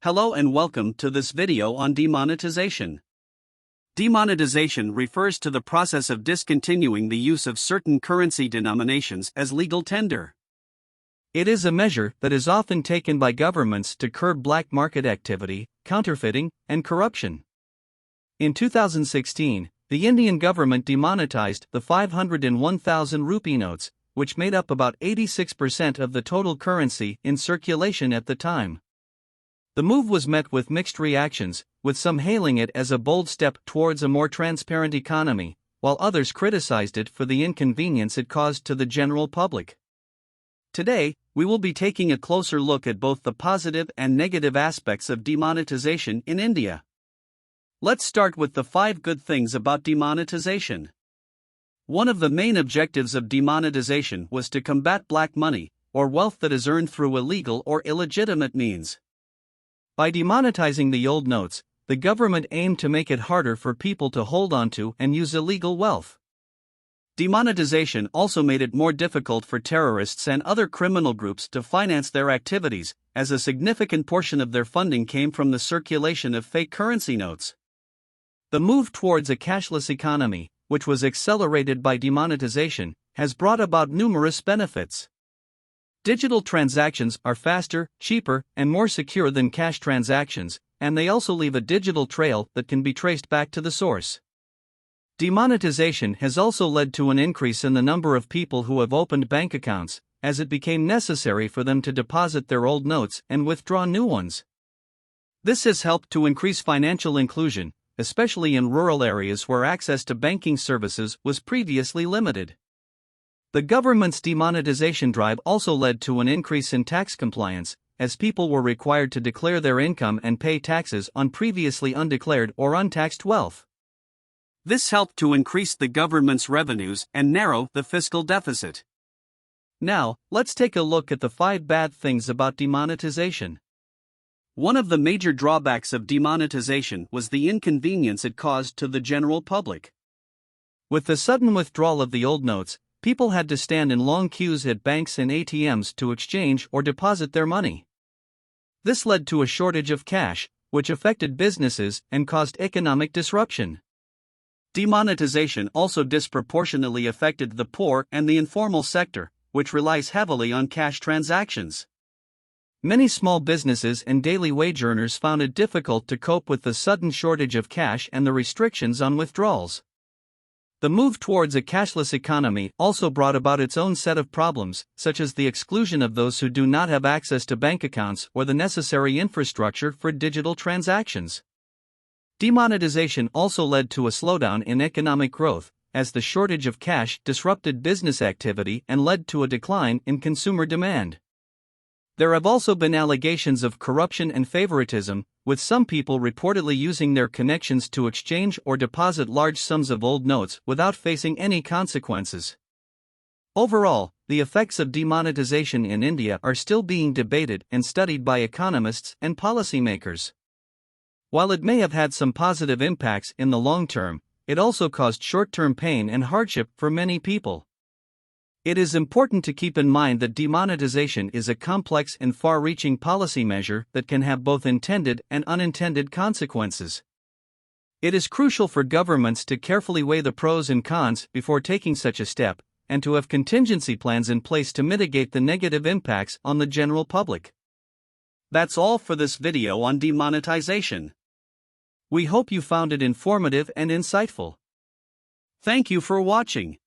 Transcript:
Hello and welcome to this video on demonetization. Demonetization refers to the process of discontinuing the use of certain currency denominations as legal tender. It is a measure that is often taken by governments to curb black market activity, counterfeiting, and corruption. In 2016, the Indian government demonetized the 501,000 rupee notes, which made up about 86% of the total currency in circulation at the time. The move was met with mixed reactions, with some hailing it as a bold step towards a more transparent economy, while others criticized it for the inconvenience it caused to the general public. Today, we will be taking a closer look at both the positive and negative aspects of demonetization in India. Let's start with the 5 good things about demonetization. One of the main objectives of demonetization was to combat black money, or wealth that is earned through illegal or illegitimate means. By demonetizing the old notes, the government aimed to make it harder for people to hold onto and use illegal wealth. Demonetization also made it more difficult for terrorists and other criminal groups to finance their activities, as a significant portion of their funding came from the circulation of fake currency notes. The move towards a cashless economy, which was accelerated by demonetization, has brought about numerous benefits. Digital transactions are faster, cheaper, and more secure than cash transactions, and they also leave a digital trail that can be traced back to the source. Demonetization has also led to an increase in the number of people who have opened bank accounts, as it became necessary for them to deposit their old notes and withdraw new ones. This has helped to increase financial inclusion, especially in rural areas where access to banking services was previously limited. The government's demonetization drive also led to an increase in tax compliance, as people were required to declare their income and pay taxes on previously undeclared or untaxed wealth. This helped to increase the government's revenues and narrow the fiscal deficit. Now, let's take a look at the 5 bad things about demonetization. One of the major drawbacks of demonetization was the inconvenience it caused to the general public. With the sudden withdrawal of the old notes, people had to stand in long queues at banks and ATMs to exchange or deposit their money. This led to a shortage of cash, which affected businesses and caused economic disruption. Demonetization also disproportionately affected the poor and the informal sector, which relies heavily on cash transactions. Many small businesses and daily wage earners found it difficult to cope with the sudden shortage of cash and the restrictions on withdrawals. The move towards a cashless economy also brought about its own set of problems, such as the exclusion of those who do not have access to bank accounts or the necessary infrastructure for digital transactions. Demonetization also led to a slowdown in economic growth, as the shortage of cash disrupted business activity and led to a decline in consumer demand. There have also been allegations of corruption and favoritism, with some people reportedly using their connections to exchange or deposit large sums of old notes without facing any consequences. Overall, the effects of demonetization in India are still being debated and studied by economists and policymakers. While it may have had some positive impacts in the long term, it also caused short-term pain and hardship for many people. It is important to keep in mind that demonetization is a complex and far-reaching policy measure that can have both intended and unintended consequences. It is crucial for governments to carefully weigh the pros and cons before taking such a step, and to have contingency plans in place to mitigate the negative impacts on the general public. That's all for this video on demonetization. We hope you found it informative and insightful. Thank you for watching.